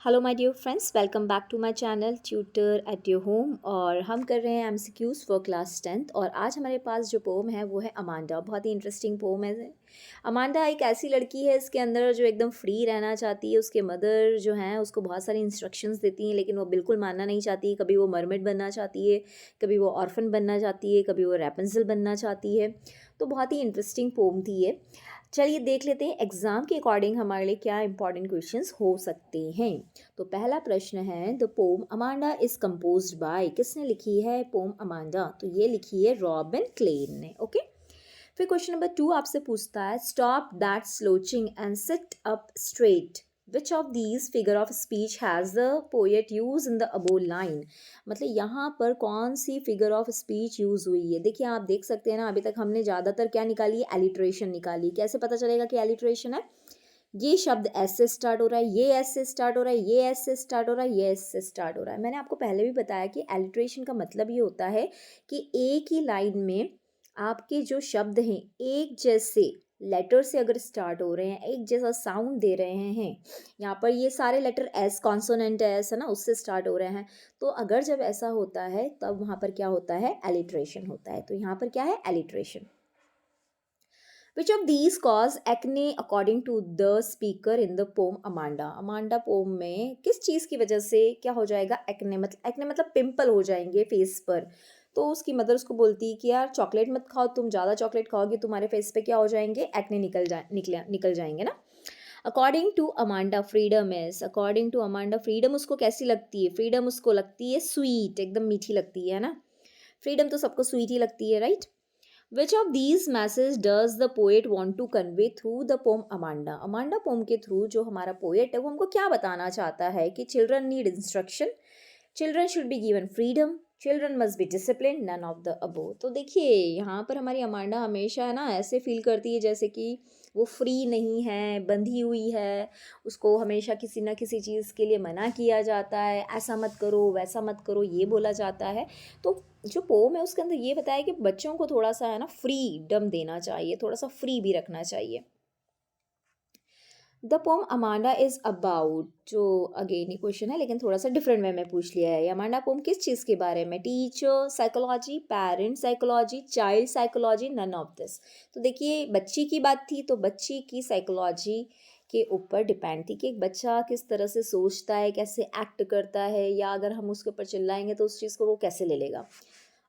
Hello my dear friends, welcome back to my channel tutor at your home. और हम कर रहे हैं एमसीक्यूज़ फॉर क्लास 10th। और आज हमारे पास जो पोम है वो है अमांडा। बहुत ही इंटरेस्टिंग पोम है। अमांडा एक ऐसी लड़की है इसके अंदर जो एकदम फ्री रहना चाहती है। उसके मदर जो हैं उसको बहुत सारी इंस्ट्रक्शंस देती हैं, लेकिन वो बिल्कुल मानना नहीं चाहती। कभी वो मरमेड बनना चाहती है, कभी वो ऑर्फन बनना चाहती है, कभी वो रैपंजल बनना चाहती है। तो बहुत ही इंटरेस्टिंग पोम थी ये। चलिए देख लेते हैं एग्ज़ाम के अकॉर्डिंग हमारे लिए क्या इंपॉर्टेंट क्वेश्चंस हो सकते हैं। तो पहला प्रश्न है, the poem Amanda is composed by, किसने लिखी है पोम अमांडा? तो ये लिखी है रॉबिन क्लेन ने। ओके। फिर क्वेश्चन नंबर 2 आपसे पूछता है, stop that slouching and sit up straight, which of these figure of speech has the poet use in the above line? मतलब यहाँ पर कौन सी फिगर ऑफ स्पीच यूज़ हुई है? देखिए आप देख सकते हैं ना, अभी तक हमने ज़्यादातर क्या निकाली है, एलिट्रेशन निकाली। कैसे पता चलेगा कि एलिट्रेशन है? ये शब्द एस से स्टार्ट हो रहा है, ये एस से स्टार्ट हो रहा है, ये एस से स्टार्ट हो रहा है, ये एस से स्टार्ट हो रहा है। मैंने आपको पहले भी बताया कि एलिट्रेशन का मतलब ये होता है कि एक ही लाइन में आपके जो शब्द हैं एक जैसे लेटर से अगर स्टार्ट हो रहे हैं, एक जैसा साउंड दे रहे हैं। यहाँ पर ये सारे लेटर एस, कॉन्सोनेंट एस है ना, उससे स्टार्ट हो रहे हैं। तो अगर जब ऐसा होता है तब वहाँ पर क्या होता है, एलिट्रेशन होता है। तो यहाँ पर क्या है, alliteration. Which of these cause acne according to the speaker in the poem Amanda? Amanda poem में किस चीज़ की वजह से क्या हो जाएगा, एक्ने मतलब पिंपल हो जाएंगे फेस पर। तो उसकी मदर उसको बोलती है कि यार चॉकलेट मत खाओ, तुम ज़्यादा चॉकलेट खाओगे तुम्हारे फेस पे क्या हो जाएंगे, एक्ने निकल जाएंगे ना। According to Amanda freedom is, according to Amanda freedom उसको कैसी लगती है? फ्रीडम उसको लगती है स्वीट, एकदम मीठी लगती है ना। फ्रीडम तो सबको स्वीट ही लगती है, right. Which of these messages does the poet want to convey through the poem Amanda? Amanda poem के थ्रू जो हमारा पोएट है वो हमको क्या बताना चाहता है कि children need instruction, children should be given freedom, children must be discipline, none of the above. तो देखिए यहाँ पर हमारी अमांडा हमेशा है ना ऐसे फील करती है जैसे कि वो फ्री नहीं है, बंधी हुई है। उसको हमेशा किसी ना किसी चीज़ के लिए मना किया जाता है, ऐसा मत करो वैसा मत करो ये बोला जाता है। तो जो पोम है उसके अंदर ये बताया कि बच्चों को थोड़ा सा है ना फ्रीडम देना चाहिए, थोड़ा सा फ्री भी रखना चाहिए। The poem Amanda is about, जो अगेन ही क्वेश्चन है लेकिन थोड़ा सा डिफरेंट वे में पूछ लिया है। अमांडा पोम किस चीज़ के बारे में? Teacher psychology, parent psychology, child psychology, none of this. तो देखिए बच्ची की बात थी तो बच्ची की साइकोलॉजी के ऊपर डिपेंड थी कि एक बच्चा किस तरह से सोचता है, कैसे एक्ट करता है, या अगर हम उसके ऊपर चिल्लाएंगे तो उस चीज़ को वो कैसे ले लेगा।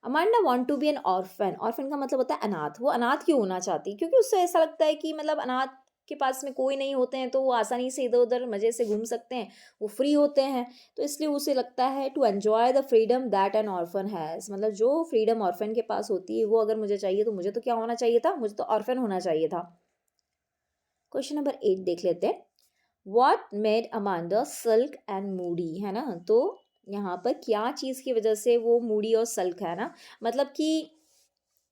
Amanda want to be an orphan, orphan का मतलब होता है अनाथ। वो अनाथ क्यों होना चाहती? क्योंकि उससे ऐसा लगता है कि मतलब अनाथ के पास में कोई नहीं होते हैं तो वो आसानी से इधर उधर मज़े से घूम सकते हैं, वो फ्री होते हैं। तो इसलिए उसे लगता है to enjoy the freedom that an orphan has, मतलब जो फ्रीडम ऑर्फन के पास होती है वो अगर मुझे चाहिए तो मुझे तो क्या होना चाहिए था, मुझे तो ऑर्फन होना चाहिए था। क्वेश्चन नंबर 8 देख लेते हैं। What made Amanda sulk and moody, है ना। तो यहाँ पर क्या चीज़ की वजह से वो मूडी और सल्क है ना, मतलब कि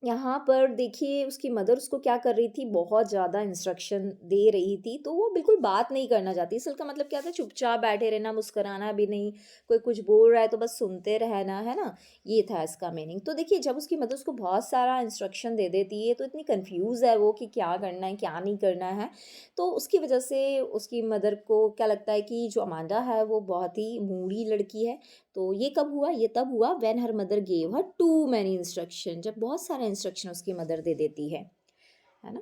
यहाँ पर देखिए उसकी मदर उसको क्या कर रही थी, बहुत ज़्यादा इंस्ट्रक्शन दे रही थी तो वो बिल्कुल बात नहीं करना चाहती। असल का मतलब क्या था, चुपचाप बैठे रहना, मुस्कुराना भी नहीं, कोई कुछ बोल रहा है तो बस सुनते रहना, है ना। ये था इसका मीनिंग। तो देखिए जब उसकी मदर उसको बहुत सारा इंस्ट्रक्शन दे देती है तो इतनी कंफ्यूज है वो कि क्या करना है क्या नहीं करना है। तो उसकी वजह से उसकी मदर को क्या लगता है कि जो अमांडा है वो बहुत ही मूडी लड़की है। तो ये कब हुआ, ये तब हुआ when her mother gave her too many instruction, जब बहुत सारे इंस्ट्रक्शन उसकी मदर दे देती है ना।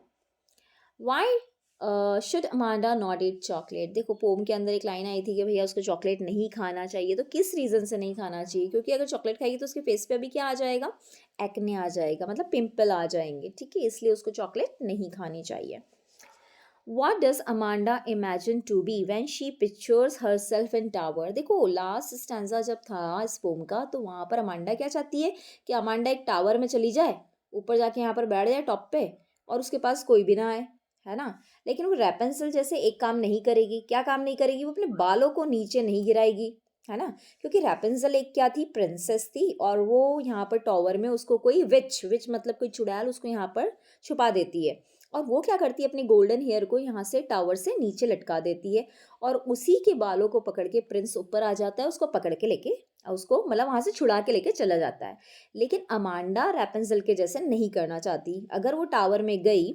Why should Amanda not eat chocolate? देखो पोम के अंदर एक लाइन आई थी कि भैया उसको चॉकलेट नहीं खाना चाहिए। तो किस रीज़न से नहीं खाना चाहिए? क्योंकि अगर चॉकलेट खाएगी तो उसके फेस पे अभी क्या आ जाएगा, एक्ने आ जाएगा, मतलब पिंपल आ जाएंगे, ठीक है। इसलिए उसको चॉकलेट नहीं खानी चाहिए। What does Amanda imagine to be when she pictures herself in tower? देखो लास्ट स्टैंजा जब था इस पोम का तो वहाँ पर अमांडा क्या चाहती है कि अमांडा एक टावर में चली जाए, ऊपर जाके यहाँ पर बैठ जाए टॉप पे, और उसके पास कोई भी ना आए, है ना। लेकिन वो रैपेंसिल जैसे एक काम नहीं करेगी। क्या काम नहीं करेगी? वो अपने बालों को नीचे नहीं गिराएगी, है ना। क्योंकि रैपेंसिल एक क्या थी, प्रिंसेस थी, और वो यहाँ पर टावर में उसको कोई विच विच मतलब कोई चुड़ैल उसको यहाँ पर छुपा देती है। और वो क्या करती है, अपनी गोल्डन हेयर को यहाँ से टावर से नीचे लटका देती है, और उसी के बालों को पकड़ के प्रिंस ऊपर आ जाता है, उसको पकड़ के लेके उसको मतलब वहां से छुड़ा के लेके चला जाता है। लेकिन अमांडा रैपेंजल के जैसे नहीं करना चाहती। अगर वो टावर में गई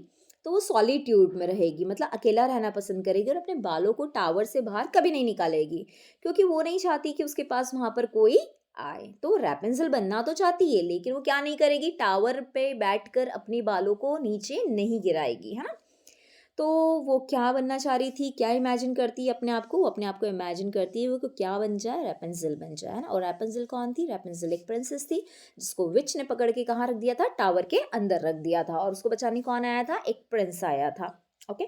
तो वो सॉलिट्यूड में रहेगी, मतलब अकेला रहना पसंद करेगी और अपने बालों को टावर से बाहर कभी नहीं निकालेगी, क्योंकि वो नहीं चाहती कि उसके पास वहाँ पर कोई आए। तो रैpunzel बनना तो चाहती है, लेकिन वो क्या नहीं करेगी, टावर पे बैठकर अपने बालों को नीचे नहीं गिराएगी, है ना? तो वो क्या बनना चाह रही थी, क्या इमेजिन करती है अपने आप को? वो अपने आप को इमेजिन करती है वो को क्या बन जाए, रैpunzel बन जाए, है ना? और रैpunzel कौन थी? रैpunzel एक प्रिंसेस थी, जिसको विच ने पकड़ के कहाँ रख दिया था? टावर के अंदर रख दिया था, और उसको बचाने कौन आया था? एक प्रिंस आया था। ओके।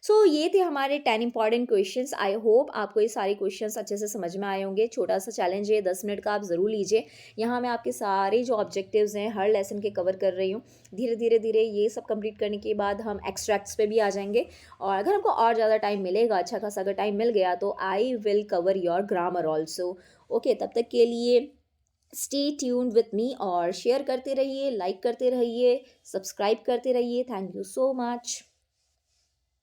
सो ये थे हमारे 10 इंपॉर्टेंट क्वेश्चंस। आई होप आपको ये सारे क्वेश्चंस अच्छे से समझ में आए होंगे। छोटा सा चैलेंज है, 10 मिनट का आप ज़रूर लीजिए। यहाँ मैं आपके सारे जो ऑब्जेक्टिव्स हैं हर लेसन के कवर कर रही हूँ। धीरे धीरे ये सब कंप्लीट करने के बाद हम एक्सट्रैक्ट्स पे भी आ जाएंगे, और अगर हमको और ज़्यादा टाइम मिलेगा, अच्छा खासा अगर टाइम मिल गया, तो I will cover your grammar also. Okay, तब तक के लिए स्टे ट्यून्ड विथ मी, और शेयर करते रहिए, लाइक करते रहिए, सब्सक्राइब करते रहिए। Thank you so much.